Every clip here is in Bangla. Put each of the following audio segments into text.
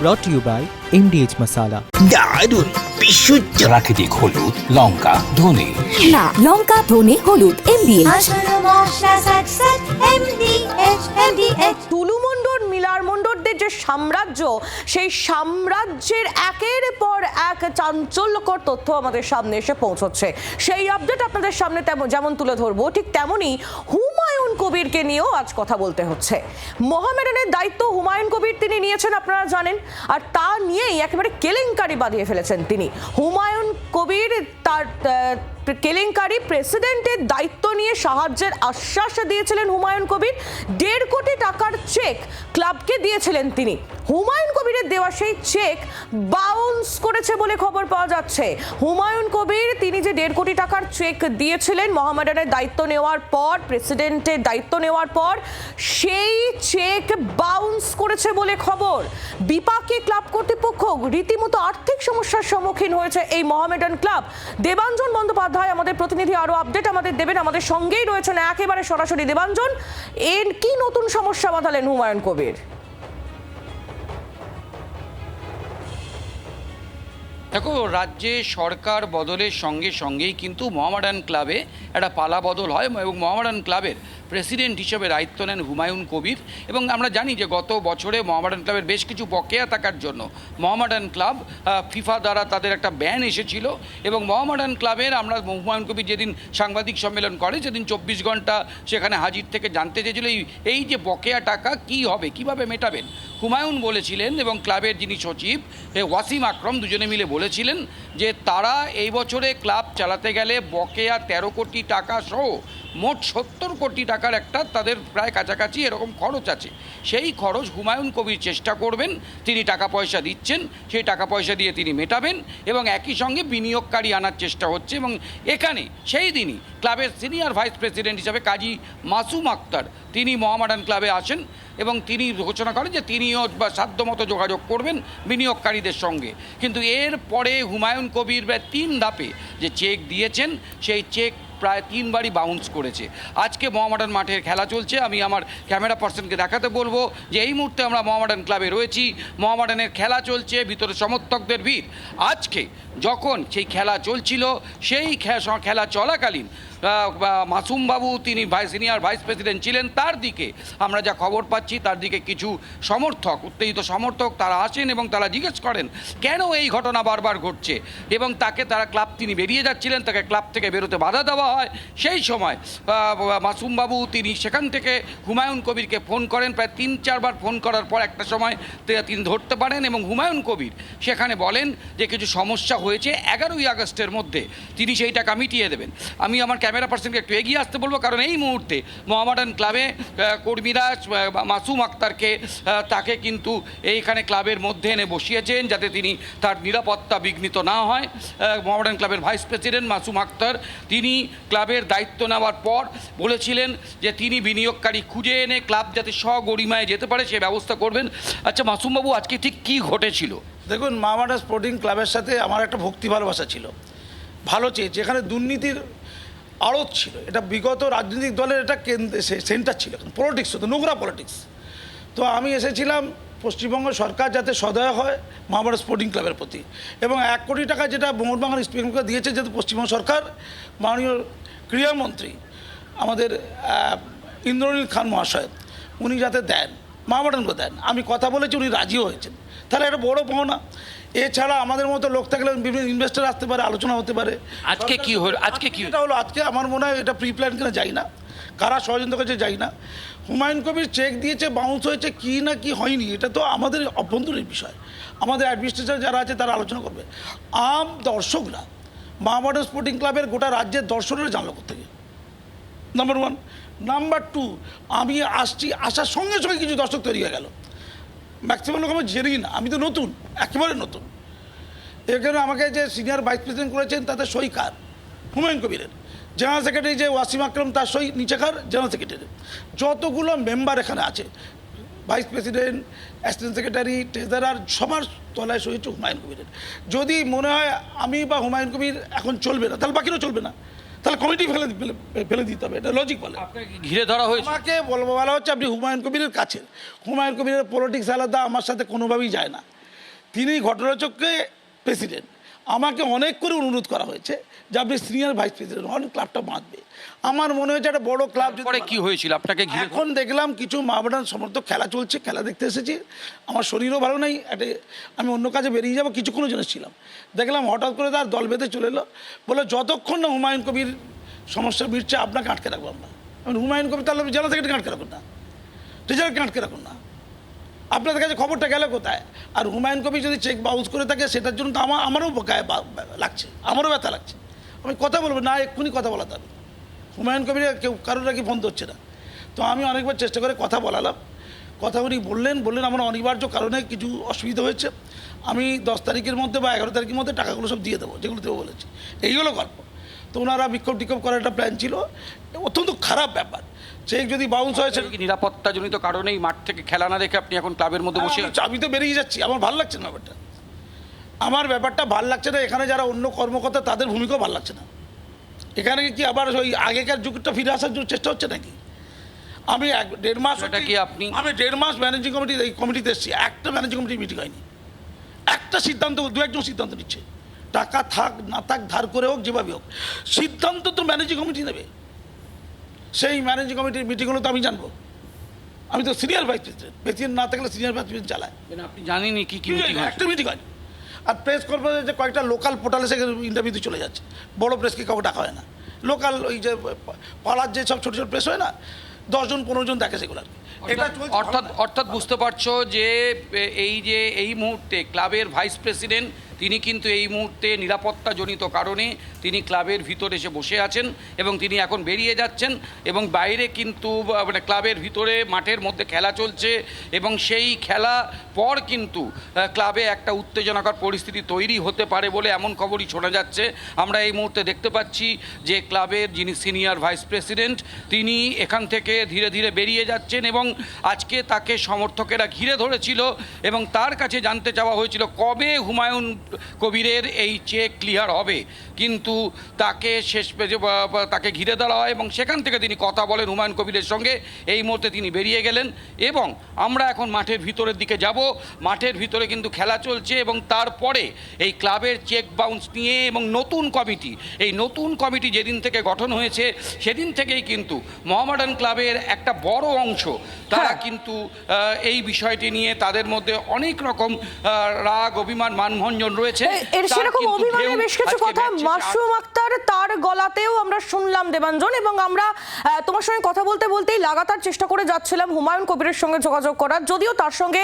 brought to you by MDH Masala. দারুণ বিশুদ্ধ প্রাকৃতিক হলুদ, লঙ্কা, ধনে। না, লঙ্কা, ধনে, হলুদ, MDH। টুলু মণ্ডল, মিলার মণ্ডলদের যে সাম্রাজ্য, সেই সাম্রাজ্যের একের পর এক চাঞ্চল্যকর তথ্য আমাদের সামনে এসে পৌঁছচ্ছে। সেই আপডেট আপনাদের সামনে যেমন তুলে ধরবো, ঠিক তেমনই হুমায়ুন কবিরকে নিয়েও আজ কথা বলতে হচ্ছে। মোহামেডানের দায়িত্ব হুমায়ুন কবির তিনি নিয়েছেন, আপনারা জানেন, আর তা নিয়েই একেবারে কেলেঙ্কারি বাঁধিয়ে ফেলেছেন তিনি। হুমায়ুন কবির তার কেলেঙ্কারি, প্রেসিডেন্টের দায়িত্ব নিয়ে সাহায্যের আশ্বাস দিয়েছিলেন হুমায়ুন কবির। 1.5 কোটি টাকার চেক ক্লাবকে দিয়েছিলেন তিনি। হুমায়ুন কবিরের দেওয়া সেই চেক বাউন্স করেছে বলে খবর পাওয়া যাচ্ছে। হুমায়ুন কবির তিনি যে 1.5 কোটি টাকার চেক দিয়েছিলেন মোহামেডানের দায়িত্ব নেওয়ার পর, প্রেসিডেন্টের দায়িত্ব নেওয়ার পর, সেই চেক বাউন্স করেছে বলে খবর। বিপাকে ক্লাব কর্তৃপক্ষ, রীতিমতো আর্থিক সমস্যার সম্মুখীন হয়েছে এই মোহামেডান ক্লাব। দেবাঞ্জন বন্দ্যোপাধ্যায় আমাদের প্রতিনিধি আরো আপডেট আমাদের দেবেন, আমাদের সঙ্গেই রয়েছেন একেবারে সরাসরি। দেবাঞ্জন, এর কি নতুন সমস্যা বাঁধালেন হুমায়ুন কবির? দেখো, রাজ্যে সরকার বদলের সঙ্গে সঙ্গেই কিন্তু মোহামেডান ক্লাবে একটা পালা বদল হয় এবং মোহামেডান ক্লাবের প্রেসিডেন্ট হিসেবে দায়িত্ব নেন হুমায়ুন কবির। এবং আমরা জানি যে গত বছরে মোহামেডান ক্লাবের বেশ কিছু বকেয়া থাকার জন্য মোহামেডান ক্লাব ফিফা দ্বারা তাদের একটা ব্যান এসেছিল এবং মোহামেডান ক্লাবের আমরা হুমায়ুন কবির যেদিন সাংবাদিক সম্মেলন করে সেদিন 24 ঘন্টা সেখানে হাজির থেকে জানতে চেয়েছিল এই যে বকেয়া টাকা কি হবে, কিভাবে মেটাবেন। হুমায়ুন বলেছিলেন এবং ক্লাবের যিনি সচিব ওয়াসিম আকরম দুজনে মিলে বলেছিলেন যে তারা এই বছরে ক্লাব চালাতে গেলে বকেয়া 13 কোটি টাকা সহ মোট 70 কোটি টাকার একটা তাদের প্রায় কাছাকাছি এরকম খরচ আছে। সেই খরচ হুমায়ুন কবির চেষ্টা করবেন, তিনি টাকা পয়সা দিচ্ছেন, সেই টাকা পয়সা দিয়ে তিনি মেটাবেন এবং একই সঙ্গে বিনিয়োগকারী আনার চেষ্টা হচ্ছে। এবং এখানে সেই দিনই ক্লাবের সিনিয়র ভাইস প্রেসিডেন্ট হিসাবে কাজী মাসুম আক্তার তিনি মোহামেডান ক্লাবে আসেন এবং তিনি ঘোষণা করেন যে তিনিও সাধ্যমতো যোগাযোগ করবেন বিনিয়োগকারীদের সঙ্গে। কিন্তু এর পরে হুমায়ুন কবির 3 ধাপে যে চেক দিয়েছেন, সেই চেক প্রায় 3 বারই বাউন্স করেছে। আজকে মোহামেডান মাঠের খেলা চলছে, আমি আমার ক্যামেরা পার্সনকে দেখাতে বলবো যে এই মুহূর্তে আমরা মোহামেডান ক্লাবে রয়েছি, মোহামেডানের খেলা চলছে, ভিতরে সমর্থকদের ভিড়। আজকে যখন সেই খেলা চলছিল, সেই খেলা চলাকালীন মাসুম বাবু তিনি সিনিয়র ভাইস প্রেসিডেন্ট ছিলেন, তার দিকে আমরা যা খবর পাচ্ছি তার দিকে কিছু সমর্থক, উত্তেজিত সমর্থক তারা আসেন এবং তারা জিজ্ঞেস করেন কেন এই ঘটনা বারবার ঘটছে এবং তারা তিনি বেরিয়ে যাচ্ছিলেন, তাকে ক্লাব থেকে বেরোতে বাধা দেওয়া হয়। সেই সময় মাসুম বাবু তিনি সেখান থেকে হুমায়ুন কবিরকে ফোন করেন, প্রায় 3-4 বার ফোন করার পর একটা সময় তিনি ধরতে পারেন এবং হুমায়ুন কবির সেখানে বলেন যে কিছু সমস্যা হয়েছে, 11ই আগস্টের মধ্যে তিনি সেই টাকা মিটিয়ে দেবেন। আমি আমার ক্যামেরা পার্সনকে একটু এগিয়ে আসতে বলবো, কারণ এই মুহূর্তে মোহামেডান ক্লাবে কর্মীরা মাসুম আক্তারকে তাকে কিন্তু এইখানে ক্লাবের মধ্যে এনে বসিয়েছেন যাতে তিনি তার নিরাপত্তা বিঘ্নিত না হয়। মোহামেডান ক্লাবের ভাইস প্রেসিডেন্ট মাসুম আক্তার তিনি ক্লাবের দায়িত্ব নেওয়ার পর বলেছিলেন যে তিনি বিনিয়োগকারী খুঁজে এনে ক্লাব যাতে স্বগরিমায় যেতে পারে সে ব্যবস্থা করবেন। আচ্ছা মাসুমবাবু, আজকে ঠিক কী ঘটেছিল? দেখুন, মোহামেডান স্পোর্টিং ক্লাবের সাথে আমার একটা ভক্তি ভালোবাসা ছিল, ভালো চেয়েছে। এখানে দুর্নীতির আড়ত ছিল, এটা বিগত রাজনৈতিক দলের এটা সেন্টার ছিল, পলিটিক্স হতো, নোংরা পলিটিক্স। তো আমি এসেছিলাম পশ্চিমবঙ্গ সরকার যাতে সদয় হয় মোহামেডান স্পোর্টিং ক্লাবের প্রতি, এবং 1 কোটি টাকা যেটা মোহনবাগান স্পিকারকে দিয়েছে, যেহেতু পশ্চিমবঙ্গ সরকার মাননীয় ক্রীড়ামন্ত্রী আমাদের ইন্দ্রনীল খান মহাশয় উনি যাতে দেন, মোহামেডানকে দেন, আমি কথা বলেছি, উনি রাজিও হয়েছেন। তাহলে একটা বড় পাওনা। এছাড়া আমাদের মতো লোক থাকলে বিভিন্ন ইনভেস্টার আসতে পারে, আলোচনা হতে পারে। আজকে কি হলো? এটা হলো আজকে আমার মনে হয় এটা প্রি প্ল্যান কিনা যাই না, কারা ষড়যন্ত্র করেছে যাই না। হুমায়ুন কবির চেক দিয়েছে, বাউন্স হয়েছে কি না কি হয়নি এটা তো আমাদের অভ্যন্তরীণ বিষয়, আমাদের অ্যাডমিনিস্ট্রেশন যারা আছে তারা আলোচনা করবে। আম দর্শকরা মোহামেডান স্পোর্টিং ক্লাবের গোটা রাজ্যের দর্শকরা জানলো কোথেকে, নাম্বার 1। নাম্বার 2, আমি আসার সঙ্গে সঙ্গে কিছু দর্শক তৈরি হয়ে গেল। ম্যাক্সিমাম লোক আমি জেনেই না, আমি তো নতুন, একেবারে নতুন। এখানে আমাকে যে সিনিয়র ভাইস প্রেসিডেন্ট করেছেন তাতে সই কার? হুমায়ুন কবিরের। জেনারেল সেক্রেটারি যে ওয়াসিম আকরম তার সই নিচেকার জেনারেল সেক্রেটারি। যতগুলো মেম্বার এখানে আছে, vice president, assistant secretary, treasurer, সবার তলায় সই হচ্ছে হুমায়ুন কবিরের। যদি মনে হয় আমি বা হুমায়ুন কবির এখন চলবে না, তাহলে বাকিরও চলবে না, তাহলে কমিটি ফেলে দিতে হবে, এটা লজিক বলে। আপনাকে ঘিরে ধরা হয়েছে? আমাকে বলা হচ্ছে আপনি হুমায়ুন কবিরের কাছে, হুমায়ুন কবিরের পলিটিক্স আলাদা, আমার সাথে কোনোভাবেই যায় না। তিনি ঘটনাচক্রে প্রেসিডেন্ট। আমাকে অনেক করে অনুরোধ করা হয়েছে যে আপনি সিনিয়র ভাইস প্রেসিডেন্ট হন, ক্লাবটা বাঁধবে। আমার মনে হয়েছে একটা বড় ক্লাব। পরে কি হয়েছিল আপনাকে ঘিরে? এখন দেখলাম কিছু মোহামেডান সমর্থক খেলা চলছে, খেলা দেখতে এসেছি। আমার শরীরও ভালো নেই, আমি অন্য কাজে বেরিয়ে যাবো, কিছুক্ষণের জন্য ছিলাম। দেখলাম হঠাৎ করে তার দল বেঁধে চলে এলো, বলে যতক্ষণ না হুমায়ুন কবির সমস্যা মিটছে আপনাকে আটকে রাখবো আমরা। আমি হুমায়ুন কবির তাহলে জেলা থেকে আটকে রাখুন না, রেজাল্টকে আটকে রাখুন না, আপনাদের কাছে খবরটা গেল কোথায়? আর হুমায়ুন কবির যদি চেক বাউন্স করে থাকে সেটার জন্য তো আমারও গায়ে লাগছে, আমারও ব্যথা লাগছে। আমি কথা বলবো না, এক্ষুনি কথা বলাতে হবে। হুমায়ুন কবির কেউ কারোর নাকি ফোন ধরছে না। তো আমি অনেকবার চেষ্টা করে কথা বলালাম, কথা উনি বললেন আমার অনিবার্য কারণে কিছু অসুবিধা হয়েছে, আমি 10 তারিখের মধ্যে বা 11 তারিখের মধ্যে টাকাগুলো সব দিয়ে দেবো যেগুলো দেবো বলেছি। এই হলো গল্প। তো ওনারা বিক্ষোভ টিক্ষোভ করার একটা প্ল্যান ছিল, অত্যন্ত খারাপ ব্যাপার। চেক যদি বাউন্স হয় সেটা কি নিরাপত্তাজনিত কারণেই মাঠ থেকে খেলা না দেখে আপনি এখন ক্লাবের মধ্যে বসে? আমি তো বেরিয়ে যাচ্ছি, আমার ভালো লাগছে না ব্যাপারটা, আমার ব্যাপারটা ভাল লাগছে না। এখানে যারা অন্য কর্মকর্তা তাদের ভূমিকাও ভালো লাগছে না। এখানে কি আবার ওই আগেকার যুগটা ফিরে আসার চেষ্টা হচ্ছে নাকি? আমি 1.5 মাস কি আপনি? আমি 1.5 মাস ম্যানেজিং কমিটি এই কমিটিতে এসেছি, একটা ম্যানেজিং কমিটি মিটিং হয়নি। একটা সিদ্ধান্ত, 2-1 সিদ্ধান্ত নিচ্ছে, টাকা থাক না থাক, ধার করে হোক, যেভাবে হোক, সিদ্ধান্ত তো ম্যানেজিং কমিটি নেবে। সেই ম্যানেজিং কমিটির মিটিংগুলো তো আমি জানবো, আমি তো সিনিয়র ভাইস প্রেসিডেন্ট না থাকলে সিনিয়র ভাইস প্রেসিডেন্ট চালায়। আপনি জানেনই কি কি মিটিং হয়? একটা মিটিং হয়। আর প্রেস কনফারেন্সে যে কয়েকটা লোকাল পোর্টালে সে ইন্টারভিউতে চলে যাচ্ছে, বড় প্রেসকে কাউকে ডাকা হয় না। লোকাল ওই যে পাড়ার যে সব ছোটো ছোটো প্রেস হয় না, 10-15 জন দেখে সেগুলো আর কি। অর্থাৎ বুঝতে পারছো যে এই মুহূর্তে ক্লাবের ভাইস প্রেসিডেন্ট তিনি কিন্তু এই মুহূর্তে নিরাপত্তাজনিত কারণে তিনি ক্লাবের ভিতরে এসে বসে আছেন এবং তিনি এখন বেরিয়ে যাচ্ছেন এবং বাইরে কিন্তু মানে ক্লাবের ভিতরে মাঠের মধ্যে খেলা চলছে এবং সেই খেলা পর কিন্তু ক্লাবে একটা উত্তেজনাকর পরিস্থিতি তৈরি হতে পারে বলে এমন খবরই শোনা যাচ্ছে। আমরা এই মুহূর্তে দেখতে পাচ্ছি যে ক্লাবের যিনি সিনিয়র ভাইস প্রেসিডেন্ট তিনি এখান থেকে ধীরে ধীরে বেরিয়ে যাচ্ছেন এবং আজকে তাকে সমর্থকেরা ঘিরে ধরেছিল এবং তার কাছে জানতে চাওয়া হয়েছিল কবে হুমায়ুন কবিরের এই চেক ক্লিয়ার হবে, কিন্তু তাকে তাকে ঘিরে ধরা হয় এবং সেখান থেকে তিনি কথা বলেন হুমায়ুন কবিরের সঙ্গে। এই মুহূর্তে তিনি বেরিয়ে গেলেন এবং আমরা এখন মাঠের ভিতরের দিকে যাব। মাঠের ভিতরে কিন্তু খেলা চলছে এবং তারপরে এই ক্লাবের চেক বাউন্স নিয়ে এবং এই নতুন কমিটি যেদিন থেকে গঠন হয়েছে সেদিন থেকেই কিন্তু মোহামেডান ক্লাবের একটা বড় অংশ তারা কিন্তু এই বিষয়টি নিয়ে তাদের মধ্যে অনেক রকম রাগ, অভিমান, মানভঞ্জন রয়েছে। এর সেরকম অভিমানের বেশ কিছু কথা মাসুম আক্তার তার গলাতেও আমরা শুনলাম দেবাঞ্জন, এবং আমরা তোমার সঙ্গে কথা বলতে বলতেই লাগাতার চেষ্টা করে যাচ্ছিলাম হুমায়ুন কবিরের সঙ্গে যোগাযোগ করার, যদিও তার সঙ্গে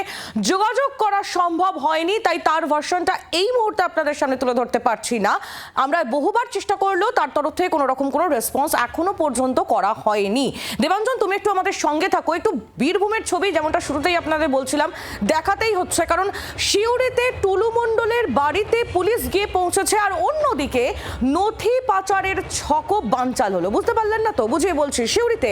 যোগাযোগ করা সম্ভব হয়নি, তাই তার ভার্সনটা এই মুহূর্তে আপনাদের সামনে তুলে ধরতে পারছি না। আমরা বহুবার চেষ্টা করলেও তার তরফ থেকে কোনো রকম কোনো রেসপন্স এখনো পর্যন্ত করা হয়নি। দেবাঞ্জন, তুমি একটু আমাদের সঙ্গে থাকো, একটু বীরভূমের ছবি যেমনটা শুরুতেই আপনাদের বলছিলাম দেখাতেই হচ্ছে, কারণ সিউড়িতে টুলু মণ্ডলের বাড়িতে পুলিশ গিয়ে পৌঁছেছে আর অন্যদিকে নথি পাচারের ছকও বানচাল হলো। বুঝতে পারলেন না তো? বুঝিয়ে বলছি। সিউড়িতে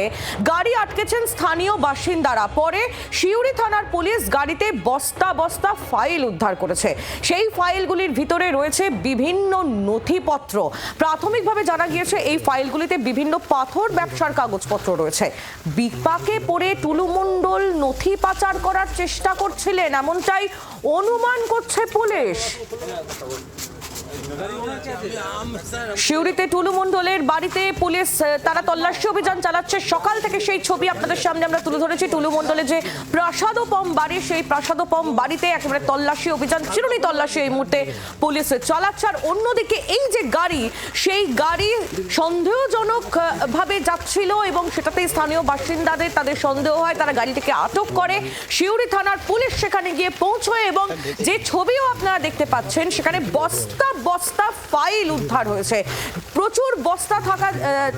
গাড়ি আটকেছেন স্থানীয় বাসিন্দারা, পরে সিউড়ি থানার পুলিশ গাড়িতে বস্তা বস্তা ফাইল উদ্ধার করেছে। সেই ফাইলগুলির ভিতরে রয়েছে বিভিন্ন নথিপত্র। প্রাথমিকভাবে জানা গিয়েছে এই ফাইলগুলিতে বিভিন্ন পাথর ব্যবসার কাগজপত্র রয়েছে। বিপাকে পড়ে টুলু মণ্ডল নথি পাচার করার চেষ্টা করছিলেন এমনটাই অনুমান করছে পুলিশ। সিউড়িতে টুলু মণ্ডলের বাড়িতে পুলিশ তারা তল্লাশি অভিযান চালাচ্ছে সকাল থেকে। সেই ছবি আপনাদের সামনে আমরা তুলে ধরেছি। টুলু মণ্ডলের যে প্রাসাদোপম বাড়ি, সেই প্রাসাদোপম বাড়িতে একেবারে তল্লাশি অভিযান, চিরুনি তল্লাশি এই মুহূর্তে পুলিশ চালাচ্ছে। আর অন্যদিকে এই যে গাড়ি, সেই গাড়ি সন্দেহজনক ভাবে যাচ্ছিল এবং সেটাতেই স্থানীয় বাসিন্দাদের তাদের সন্দেহ হয়, তারা গাড়িটিকে আটক করে। সিউড়ি থানার পুলিশ সেখানে গিয়ে পৌঁছয় এবং যে ছবিও আপনারা দেখতে পাচ্ছেন সেখানে বস্তা বস্তা ফাইল উদ্ধার হয়েছে। প্রচুর বস্তা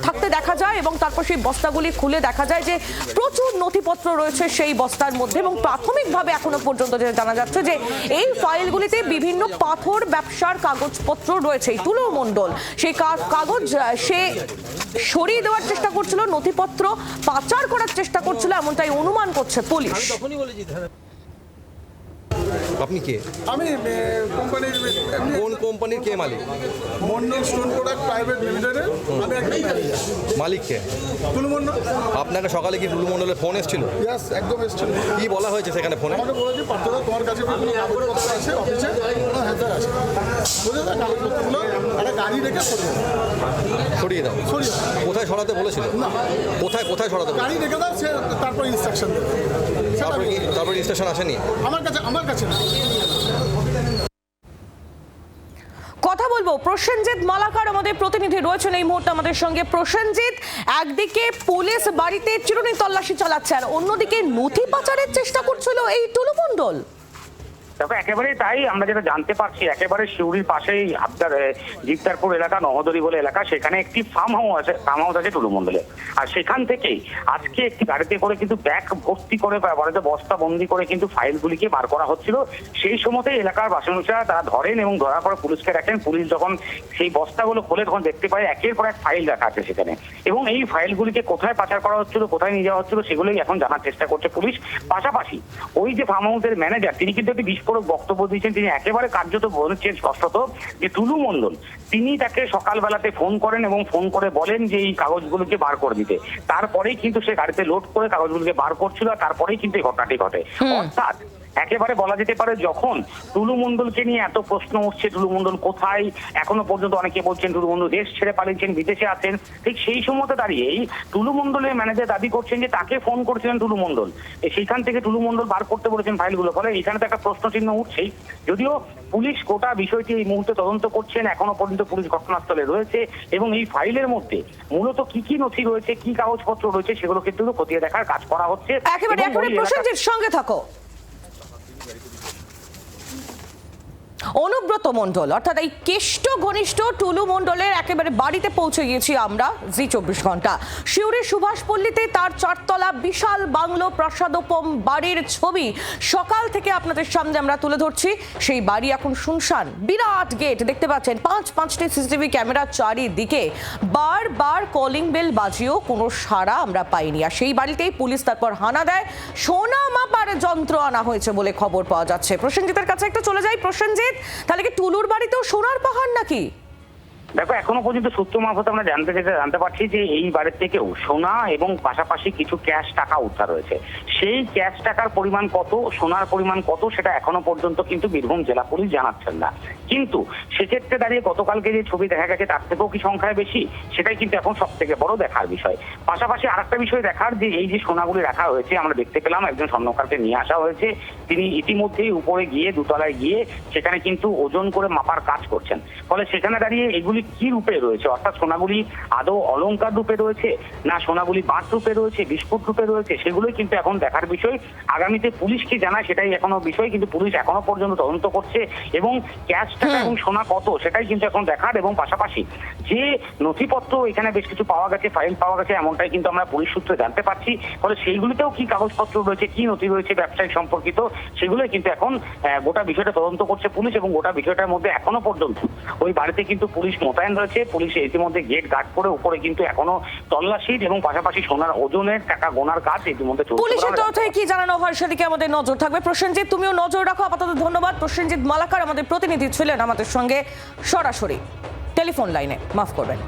থাকতে দেখা যায় এবং তারপর সেই বস্তাগুলি খুলে দেখা যায় যে প্রচুর নথিপত্র রয়েছে সেই বস্তার মধ্যে। এবং প্রাথমিকভাবে এখনো পর্যন্ত যেটা জানা যাচ্ছে যে এই ফাইলগুলিতে বিভিন্ন পাথর ব্যবসার কাগজপত্র রয়েছে। এই টুলু মণ্ডল সেই কাগজ সে সরিয়ে দেওয়ার চেষ্টা করছিল, নথিপত্র পাচার করার চেষ্টা করছিল, এমনটাই অনুমান করছে পুলিশ। আপনি কে? আমি কোম্পানির কোন কোম্পানির কে মালিক? মন্ডল স্টোন প্রোডাক্ট প্রাইভেট লিমিটেডের আমি একজন ম্যানেজার। মালিক কে? টুলু মন্ডল। আপনাকে সকালে কি টুলু মণ্ডলের ফোন এসেছিল? ইয়াস, একদম এসেছিল। কি বলা হয়েছে সেখানে ফোনে? আমাকে বলেছে পার্থদা তোমার কাছে কোনো কাগজপত্র আছে অফিসে? হ্যাঁ স্যার আছে। বুঝলে না, কাগজপত্রগুলো একটা গাড়ি রেখে সরিয়ে দাও। সরিয়ে দাও। কোথায় সরাতে বলেছিল? না, কোথায় সরাতে বলেছিল? গাড়ি রেখে দাও, সে তারপর ইনস্ট্রাকশন দেবে। তারপরে রেজিস্ট্রেশন আসেনি? আমার কাছে না। কথা বলবো প্রসেনজিৎ মালাকার আমাদের প্রতিনিধি রয়েছেন এই মুহূর্তে আমাদের সঙ্গে। প্রসেনজিৎ, একদিকে পুলিশ বাড়িতে চিরুনি তল্লাশি চালাচ্ছে আর অন্যদিকে নথি পাচারের চেষ্টা করছিল এই টুলু মণ্ডল। দেখো, একেবারেই তাই। আমরা যেটা জানতে পারছি, একেবারে শিউরির পাশেই জিকদারপুর এলাকা, নহদরি বলে এলাকা, সেখানে একটি ফার্ম হাউস আছে টুলু মণ্ডলে। আর সেখান থেকেই আজকে একটি গাড়িতে করে কিন্তু ব্যাগ ভর্তি করে বাড়িতে বস্তা বন্দি করে কিন্তু ফাইলগুলিকে বার করা হচ্ছিল। সেই সময়তেই এলাকার বাসিন্দারা তারা ধরেন এবং ধরার পরে পুলিশকে রাখেন। পুলিশ যখন সেই বস্তাগুলো খোলে তখন দেখতে পায় একের পর এক ফাইল রাখা আছে সেখানে, এবং এই ফাইলগুলিকে কোথায় পাচার করা হচ্ছিল, কোথায় নিয়ে যাওয়া হচ্ছিল, সেগুলোই এখন জানার চেষ্টা করছে পুলিশ। পাশাপাশি ওই যে ফার্ম হাউসের ম্যানেজার, তিনি কিন্তু একটি বিস্ফোরক বক্তব্য দিয়েছেন। তিনি একেবারে কার্যত বলেছেন স্পষ্টত যে টুলু মণ্ডল তিনি তাকে সকালবেলাতে ফোন করেন এবং ফোন করে বলেন যে এই কাগজগুলোকে বার করে দিতে। তারপরেই কিন্তু সে গাড়িতে লোড করে কাগজগুলোকে বার করছিল, আর তারপরেই কিন্তু এই ঘটনাটি ঘটে। অর্থাৎ একেবারে বলা যেতে পারে যখন টুলু মণ্ডলকে নিয়ে এত প্রশ্ন উঠছে, টুলু মণ্ডল কোথায়, এখনো পর্যন্ত অনেকে বলছেন টুলু মণ্ডল দেশ ছেড়ে পালিয়েছেন, বিদেশে আছেন, ঠিক সেই সময়তে দাঁড়িয়েই টুলু মণ্ডলের ম্যানেজার দাবি করছেন যে তাকে ফোন করেছিলেন টুলু মণ্ডল, সেইখান থেকে টুলু মণ্ডল বার করতে বলেছেন ফাইলগুলো। ফলে এখানে তো একটা প্রশ্ন চিহ্ন উঠছেই। যদিও পুলিশ গোটা বিষয়টি এই মুহূর্তে তদন্ত করছেন, এখনো পর্যন্ত পুলিশ ঘটনাস্থলে রয়েছে এবং এই ফাইলের মধ্যে মূলত কি কি নথি রয়েছে, কি কাগজপত্র রয়েছে, সেগুলো কিন্তু খতিয়ে দেখার কাজ করা হচ্ছে। একেবারে প্রসেনজিৎ সঙ্গে থাকো। অনুব্রত মণ্ডল অর্থাৎ এই কেষ্ট ঘনিষ্ঠ টুলু মণ্ডলের একেবারে বাড়িতে পৌঁছে গিয়েছি আমরা জি24 ঘন্টা। শিউরির সুভাষপল্লীতে তার চারতলা বিশাল বাংলো প্রাসাদোপম বাড়ির ছবি সকাল থেকে আপনাদের সামনে আমরা তুলে ধরছি। সেই বাড়ি এখন শুনশান, বিরাট গেট দেখতে পাচ্ছেন, পাঁচটি সিসিটিভি ক্যামেরা চারিদিকে, বারবার কলিং বেল বাজিয়েও কোনো সাড়া আমরা পাইনি। আর সেই বাড়িতেই পুলিশ তারপর হানা দেয়, সোনা মাপার যন্ত্র আনা হয়েছে বলে খবর পাওয়া যাচ্ছে। প্রসেনজিতের কাছে একটু চলে যাই। প্রসেনজিৎ, তাহলে কি টুলুর বাড়িতেও সোনার পাহাড় নাকি? দেখো, এখনো পর্যন্ত সূত্র মারফত আমরা জানতে পারছি যে এই বাড়ির থেকেও সোনা এবং পাশাপাশি কিছু ক্যাশ টাকা উদ্ধার হয়েছে। সেই ক্যাশ টাকার পরিমাণ কত, সোনার পরিমাণ কত, সেটা এখনো পর্যন্ত কিন্তু বীরভূম জেলা পুলিশ জানাচ্ছেন না। কিন্তু সেক্ষেত্রে দাঁড়িয়ে গতকালকে যে ছবি দেখা গেছে তার থেকেও কি সংখ্যায় বেশি, সেটাই কিন্তু এখন সব থেকে বড় দেখার বিষয়। পাশাপাশি আরেকটা বিষয় দেখার, যে এই যে সোনাগুলি রাখা হয়েছে, আমরা দেখতে পেলাম একজন স্বর্ণকারকে নিয়ে আসা হয়েছে। তিনি ইতিমধ্যেই উপরে গিয়ে দোতলায় গিয়ে সেখানে কিন্তু ওজন করে মাপার কাজ করছেন। ফলে সেখানে দাঁড়িয়ে এগুলি কি রূপে রয়েছে, অর্থাৎ সোনাগুলি আদৌ অলংকার রূপে রয়েছে না সোনাগুলি বাট রূপে রয়েছে, বিস্কুট রূপে রয়েছে, সেগুলোই কিন্তু এখন দেখার বিষয়। আগামীতে পুলিশ কি জানায় সেটাই এখনো বিষয়, কিন্তু পুলিশ এখনো পর্যন্ত তদন্ত করছে এবং ক্যাশ টাকা এবং সোনা কত সেটাই কিন্তু এখন দেখার। এবং পাশাপাশি যে নথিপত্র এখানে বেশ কিছু পাওয়া গেছে, ফাইল পাওয়া গেছে, এমনটাই কিন্তু আমরা পুলিশ সূত্রে জানতে পারছি। ফলে সেইগুলিতেও কি কাগজপত্র রয়েছে, কি নথি রয়েছে ব্যবসায়িক সম্পর্কিত, সেগুলোই কিন্তু এখন গোটা বিষয়টা তদন্ত করছে পুলিশ। এবং গোটা বিষয়টার মধ্যে এখনো পর্যন্ত ওই বাড়িতে কিন্তু পুলিশ মোতায়েন রয়েছে। পুলিশ ইতিমধ্যে গেট গার্ড করে উপরে কিন্তু এখনো তল্লাশি এবং পাশাপাশি সোনার ওজনের টাকা গোনার কাজ ইতিমধ্যে চলছে। পুলিশের তরফ থেকে কি জানানো হয় সেদিকে আমাদের নজর থাকবে। প্রসেনজিৎ, তুমিও নজর রাখো। আপাতত ধন্যবাদ। প্রসেনজিৎ মালাকার আমাদের প্রতিনিধি ছিলেন আমাদের সঙ্গে সরাসরি টেলিফোন লাইনে, মাফ করবেন।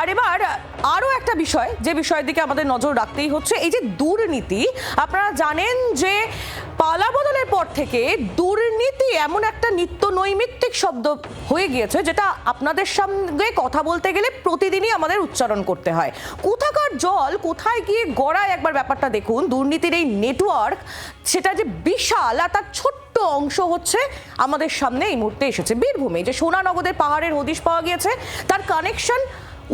আর এবার আরো একটা বিষয়, যে বিষয়ের দিকে আমাদের নজর রাখতেই হচ্ছে, এই যে দুর্নীতি। আপনারা জানেন যে পালা বদলের পর থেকে দুর্নীতি এমন একটা নিত্য নৈমিত্তিক শব্দ হয়ে গিয়েছে, যেটা আপনাদের সঙ্গে কথা বলতে গেলে প্রতিদিনই আমাদের উচ্চারণ করতে হয়। কোথাকার জল কোথায় গিয়ে গড়ায়, একবার ব্যাপারটা দেখুন। দুর্নীতির এই নেটওয়ার্ক, সেটা যে বিশাল, আর তার ছোট্ট অংশ হচ্ছে আমাদের সামনে এই মুহূর্তে এসেছে বীরভূমে। যে সোনা নগদের পাহাড়ের হদিশ পাওয়া গিয়েছে, তার কানেকশন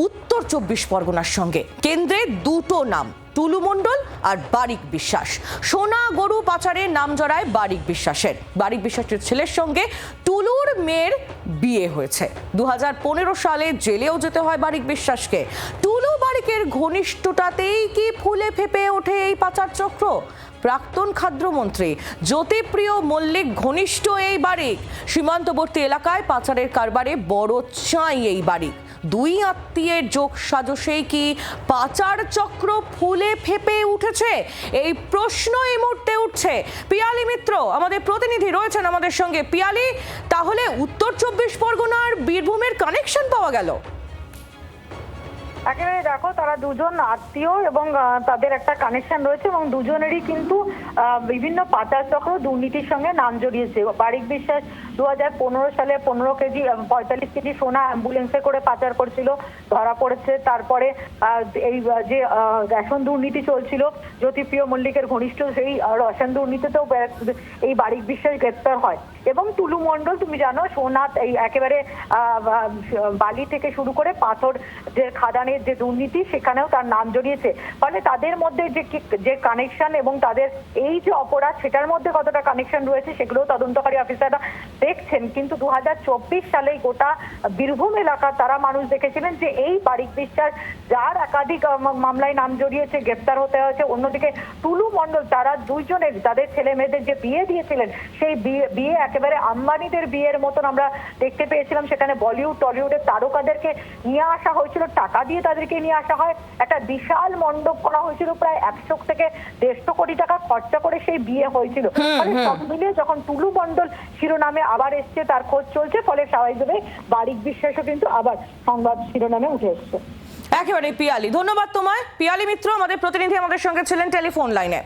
উত্তর 24 পরগনার সঙ্গে। কেন্দ্রে দুটো নাম, টুলু মণ্ডল আর বারিক বিশ্বাস। সোনা গরু পাচারের নাম জড়ায় বারিক বিশ্বাসের। বারিক বিশ্বাসের ছেলের সঙ্গে টুলুর মেয়ের বিয়ে হয়েছে। 2015 সালে জেলেও যেতে হয় বারিক বিশ্বাসকে। টুলু বারিকের ঘনিষ্ঠতাতেই কি ফুলে ফেপে ওঠে এই পাচার চক্র? প্রাক্তন খাদ্যমন্ত্রী জ্যোতিপ্রিয় মল্লিক ঘনিষ্ঠ এই বারিক। সীমান্তবর্তী এলাকায় পাচারের কারবারে বড় চাই এই বারিক। দুই আত্মীয়ের যোগ সাজসেই কি পাচার চক্র ফুলে ফুলে ফেপে উঠেছে? এই প্রশ্ন এই মুহূর্তে উঠছে। পিয়ালি মিত্র আমাদের প্রতিনিধি রয়েছেন আমাদের সঙ্গে। পিয়ালি, তাহলে উত্তর 24 পরগনার বীরভূমের কানেকশন পাওয়া গেল? একেবারে দেখো, তারা দুজন আত্মীয় এবং তাদের একটা কানেকশন রয়েছে এবং দুজনেরই কিন্তু বিভিন্ন পাচার চক্র দুর্নীতির সঙ্গে নাম জড়িয়েছে। বারিক বিশ্বাস 2015 সালে 15 কেজি 45 কেজি সোনা অ্যাম্বুলেন্সে করে পাচার করছিল, ধরা পড়েছে। তারপরে এই যে রেশন দুর্নীতি চলছিল, জ্যোতিপ্রিয় মল্লিকের ঘনিষ্ঠ সেই রেশন দুর্নীতিতেও এই বারিক বিশ্বাস গ্রেপ্তার হয়। এবং টুলু মণ্ডল, তুমি জানো, সোনা এই একেবারে বালি থেকে শুরু করে পাথর যে খাদানের যে দুর্নীতি, সেখানেও তার নাম জড়িয়েছে। ফলে তাদের মধ্যে যে কানেকশন এবং তাদের এই যে অপরাধ, সেটার মধ্যে কতটা কানেকশন রয়েছে সেগুলো তদন্তকারী অফিসাররা দেখছেন। কিন্তু 2024 সালে গোটা বীরভূম এলাকা তারা মানুষ দেখেছিলেন যে এই বারিক বিশ্বাস, যার একাধিক মামলায় নাম জড়িয়েছে, গ্রেপ্তার হতে হয়েছে। অন্যদিকে টুলু মণ্ডল, তারা দুইজনের তাদের ছেলে মেয়েদের যে বিয়ে দিয়েছিলেন, সেই বিয়ে একেবারে আম্বানিদের বিয়ের মতন আমরা দেখতে পেয়েছিলাম। সেখানে বলিউড টলিউডের তারকাদেরকে নিয়ে আসা হয়েছিল, টাকা দিয়ে তাদেরকে নিয়ে আসা হয়। একটা বিশাল মণ্ডপ করা হয়েছিল, প্রায় 100 থেকে 150 কোটি টাকা খরচা করে সেই বিয়ে হয়েছিল। ফলে সব মিলিয়ে যখন টুলু মণ্ডল শিরোনামে আবার এসছে, তার খোঁজ চলছে, ফলে স্বাভাবিকভাবে বারিক বিশ্বাসও কিন্তু আবার সংবাদ শিরোনামে উঠে এসছে। একেবারে পিয়ালি, ধন্যবাদ তোমায়। পিয়ালি মিত্র আমাদের প্রতিনিধি আমাদের সঙ্গে ছিলেন টেলিফোন লাইনে।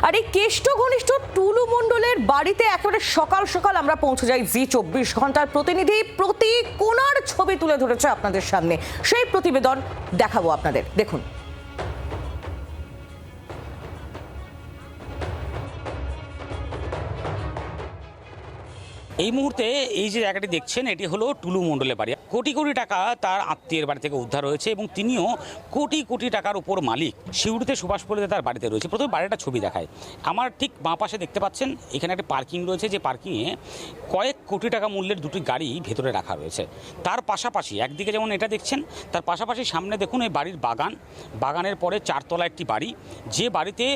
আর এই কেষ্ট ঘনিষ্ঠ টুলু মণ্ডলের বাড়িতে একেবারে সকাল সকাল আমরা পৌঁছে যাই। জি 24 ঘন্টার প্রতিনিধি প্রতি কোণার ছবি তুলে ধরেছে আপনাদের সামনে, সেই প্রতিবেদন দেখাবো আপনাদের, দেখুন। এই মুহূর্তে এই যে জায়গাটি দেখছেন, এটি হলো টুলু মণ্ডলের বাড়ি। কোটি কোটি টাকা তার আত্মীয়ের বাড়ি থেকে উদ্ধার হয়েছে এবং তিনিও কোটি কোটি টাকার উপর মালিক। সিউড়িতে সুভাষপল্লিতে তার বাড়িতে রয়েছে। প্রথমে বাড়িটা ছবি দেখায়। আমার ঠিক বাঁ পাশে দেখতে পাচ্ছেন এখানে একটা পার্কিং রয়েছে, যে পার্কিংয়ে কয়েক কোটি টাকা মূল্যের দুটি গাড়ি ভেতরে রাখা রয়েছে। তার পাশাপাশি একদিকে যেমন এটা দেখছেন, তার পাশাপাশি সামনে দেখুন এই বাড়ির বাগান, বাগানের পরে 4 তলা একটি বাড়ি, যে বাড়িতে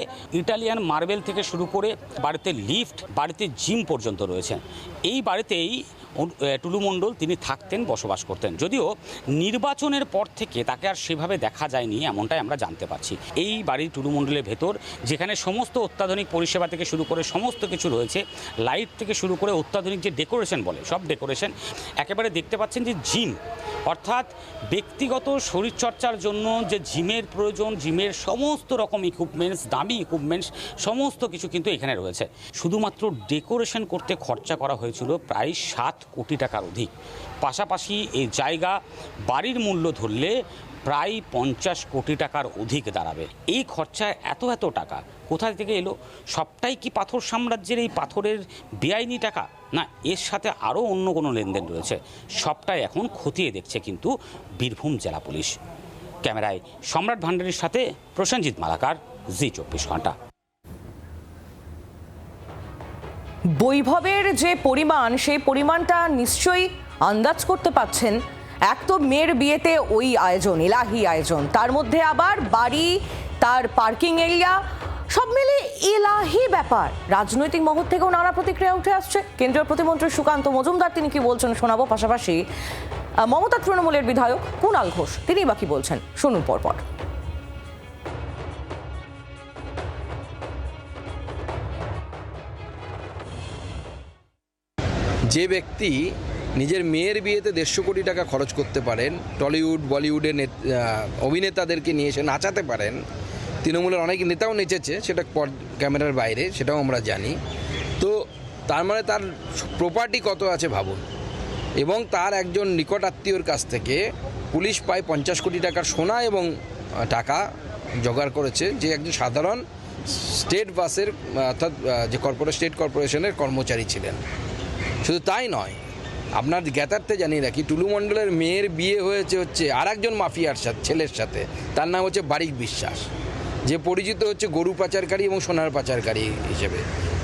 ইটালিয়ান মার্বেল থেকে শুরু করে বাড়িতে লিফট, বাড়িতে জিম পর্যন্ত রয়েছে। এই বাড়িতেই টুলু মণ্ডল তিনি থাকতেন, বসবাস করতেন। যদিও নির্বাচনের পর থেকে তাকে আর সেভাবে দেখা যায়নি, এমনটাই আমরা জানতে পারছি। এই বাড়ি টুলু মণ্ডলের ভেতর, যেখানে সমস্ত অত্যাধুনিক পরিষেবা থেকে শুরু করে সমস্ত কিছু রয়েছে, লাইট থেকে শুরু করে অত্যাধুনিক যে ডেকোরেশন বলে, সব ডেকোরেশন। একেবারে দেখতে পাচ্ছেন যে জিম, অর্থাৎ ব্যক্তিগত শরীরচর্চার জন্য যে জিমের প্রয়োজন, জিমের সমস্ত রকম ইকুইপমেন্টস, দামি ইকুইপমেন্টস, সমস্ত কিছু কিন্তু এখানে রয়েছে। শুধুমাত্র ডেকোরেশন করতে খরচা করা হয়েছিল প্রায় 7 কোটি টাকার অধিক। পাশাপাশি এই জায়গা বাড়ির মূল্য ধরলে প্রায় 50 কোটি টাকার অধিক দাঁড়াবে। এই খরচায় এত টাকা কোথায় থেকে এলো? সবটাই কি পাথর সাম্রাজ্যের এই পাথরের বেআইনি টাকা? না, এর সাথে আরও অন্য কোনো লেনদেন রয়েছে। সবটাই এখন খতিয়ে দেখছে কিন্তু বীরভূম জেলা পুলিশ। ক্যামেরায় সম্রাট ভান্ডারীর সাথে প্রসেনজিৎ মালাকার, জি 24 ঘন্টা। বৈভবের যে পরিমাণ, সেই পরিমাণটা নিশ্চয়ই আন্দাজ করতে পাচ্ছেন। এক তো মেয়ের বিয়েতে ওই আয়োজন, এলাহি আয়োজন, তার মধ্যে আবার বাড়ি, তার পার্কিং এরিয়া, সব মিলে এলাহি ব্যাপার। রাজনৈতিক মহল থেকেও নানা প্রতিক্রিয়া উঠে আসছে। কেন্দ্রীয় প্রতিমন্ত্রী সুকান্ত মজুমদার তিনি কি বলছেন শোনাবো, পাশাপাশি মমতা তৃণমূলের বিধায়ক কুণাল ঘোষ তিনি বা কি বলছেন, শুনুন পরপর। যে ব্যক্তি নিজের মেয়ের বিয়েতে 150 কোটি টাকা খরচ করতে পারেন, টলিউড বলিউডের অভিনেতাদেরকে নিয়ে এসে নাচাতে পারেন, তৃণমূলের অনেক নেতাও নেচেছে, সেটা ক্যামেরার বাইরে, সেটাও আমরা জানি। তো তার মানে তার প্রপার্টি কত আছে ভাবুন। এবং তার একজন নিকট আত্মীয়র কাছ থেকে পুলিশ পায় 50 কোটি টাকার সোনা এবং টাকা জোগাড় করেছে, যে একজন সাধারণ স্টেট বাসের অর্থাৎ যে স্টেট কর্পোরেশনের কর্মচারী ছিলেন। শুধু তাই নয়, আপনার জ্ঞাতার্থে জানিয়ে রাখি, টুলু মণ্ডলের মেয়ের বিয়ে হচ্ছে আর একজন মাফিয়ার ছেলের সাথে, তার নাম হচ্ছে বারিক বিশ্বাস, যে পরিচিত হচ্ছে গরু পাচারকারী এবং সোনার পাচারকারী হিসেবে।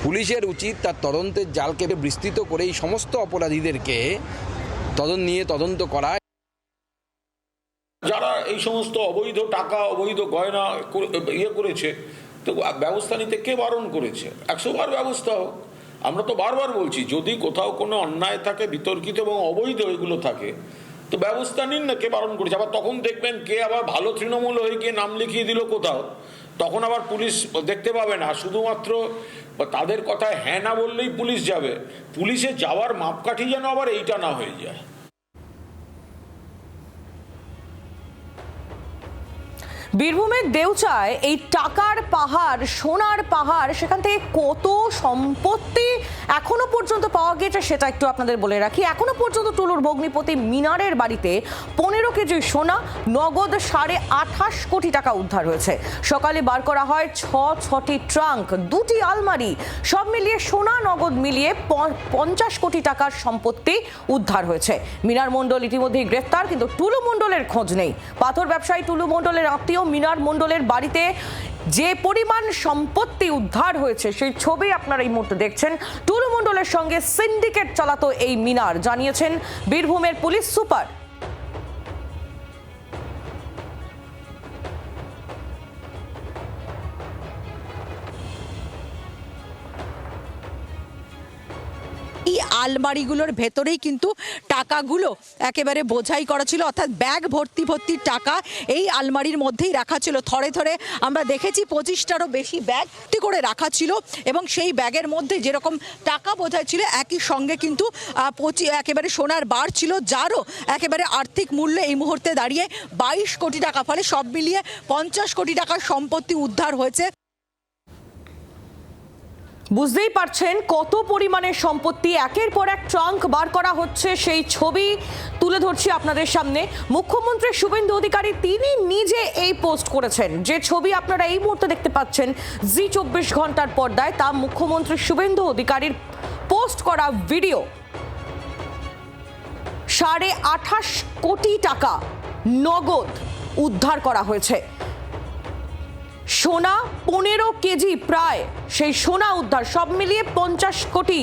পুলিশের উচিত তার তদন্তের জালকে বিস্তৃত করে এই সমস্ত অপরাধীদেরকে তদন্ত করা। যারা এই সমস্ত অবৈধ টাকা, অবৈধ গয়না করেছে, তো ব্যবস্থা নিতে কে বারণ করেছে? 100 বার ব্যবস্থা হোক। আমরা তো বারবার বলছি, যদি কোথাও কোনো অন্যায় থাকে, বিতর্কিত এবং অবৈধ এগুলো থাকে, তো ব্যবস্থা নিন না, কে বারণ করেছে? আবার তখন দেখবেন কে আবার ভালো তৃণমূল হয়ে গিয়ে নাম লিখিয়ে দিল কোথাও, তখন আবার পুলিশ দেখতে পাবে না। শুধুমাত্র তাদের কথায় হ্যাঁ না বললেই পুলিশ যাবে, পুলিশে যাওয়ার মাপকাঠি যেন আবার এইটা না হয়ে যায়। বীরভূমের দেউচায় এই টাকার পাহাড়, সোনার পাহাড়, সেখান থেকে কত সম্পত্তি এখনো পর্যন্ত পাওয়া গেছে সেটা একটু আপনাদের বলে রাখি। এখনো পর্যন্ত টুলুর ভগ্নিপতি মিনারের বাড়িতে 15 কেজি সোনা, নগদ 28.5 কোটি টাকা উদ্ধার হয়েছে। সকালে বার করা হয় 6টি ট্রাঙ্ক, 2টি আলমারি, সব মিলিয়ে সোনা নগদ মিলিয়ে 50 কোটি টাকার সম্পত্তি উদ্ধার হয়েছে। মিনার মণ্ডল ইতিমধ্যেই গ্রেফতার, কিন্তু টুলু মণ্ডলের খোঁজ নেই। পাথর ব্যবসায়ী টুলু মণ্ডলের আত্মীয় মিনার মণ্ডলের বাড়িতে যে পরিমাণ সম্পত্তি উদ্ধার হয়েছে সেই ছবি আপনারা এই মুহূর্তে দেখছেন। টুলু মণ্ডলের সঙ্গে সিন্ডিকেট চালাতো এই মিনার, জানিয়েছেন বীরভূমের পুলিশ সুপার। এই আলমারিগুলোর ভেতরেই কিন্তু টাকাগুলো একেবারে বোঝাই করা ছিল, অর্থাৎ ব্যাগ ভর্তি ভর্তি টাকা এই আলমারির মধ্যেই রাখা ছিল। থরে থরে আমরা দেখেছি 25টারও বেশি ব্যাগ করে রাখা ছিল, এবং সেই ব্যাগের মধ্যে যেরকম টাকা বোঝাই ছিল একই সঙ্গে কিন্তু একেবারে সোনার বার ছিল, যারও একেবারে আর্থিক মূল্য এই মুহূর্তে দাঁড়িয়ে 22 কোটি টাকা। ফলে সব মিলিয়ে 50 কোটি টাকার সম্পত্তি উদ্ধার হয়েছে। বুঝতেই পারছেন কত পরিমাণের সম্পত্তি, একের পর এক ট্রাঙ্ক বার করা হচ্ছে, সেই ছবি তুলে ধরছি আপনাদের সামনে। মুখ্যমন্ত্রী শুভেন্দু অধিকারী তিনি নিজে এই পোস্ট করেছেন, যে ছবি আপনারা এই মুহূর্তে দেখতে পাচ্ছেন জি 24 ঘন্টার পর্দায়, তা মুখ্যমন্ত্রী শুভেন্দু অধিকারীর পোস্ট করা ভিডিও। 28.5 কোটি টাকা নগদ উদ্ধার করা হয়েছে। সোনা 15 কেজি প্রায়, সেই সোনা উদ্ধার, সব মিলিয়ে 50 কোটি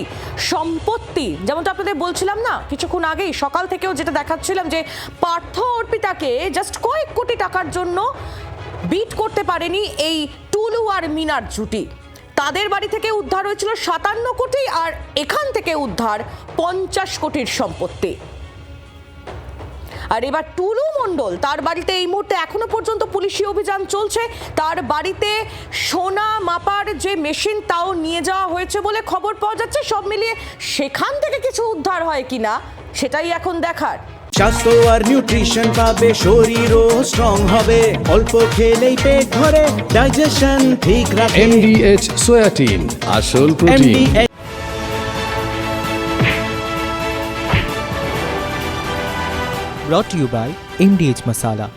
সম্পত্তি। যেমনটা আপনাদের বলছিলাম না কিছুক্ষণ আগেই, সকাল থেকেও যেটা দেখাচ্ছিলাম, যে পার্থ অর্পিতাকে জাস্ট কয়েক কোটি টাকার জন্য বিট করতে পারেনি এই টুলু আর মিনার জুটি। তাদের বাড়ি থেকে উদ্ধার হয়েছিল 57 কোটি, আর এখান থেকে উদ্ধার 50 কোটির সম্পত্তি। আর এবার টুলু মণ্ডল, তার বাড়িতে এই মুহূর্তে এখনো পর্যন্ত পুলিশি অভিযান চলছে। তার বাড়িতে সোনা মাপার যে মেশিন তাও নিয়ে যাওয়া হয়েছে বলে খবর পাওয়া যাচ্ছে। সব মিলিয়ে সেখান থেকে কিছু উদ্ধার হয় কিনা সেটাই এখন দেখার। স্বাস্থ্য আর নিউট্রিশন পাবে, শরীরও স্ট্রং হবে, অল্প খেলেই পেট ভরে, ডাইজেশন ঠিক রাখে। MDH সোয়াটিন, আসল protein. Brought to you by MDH Masala।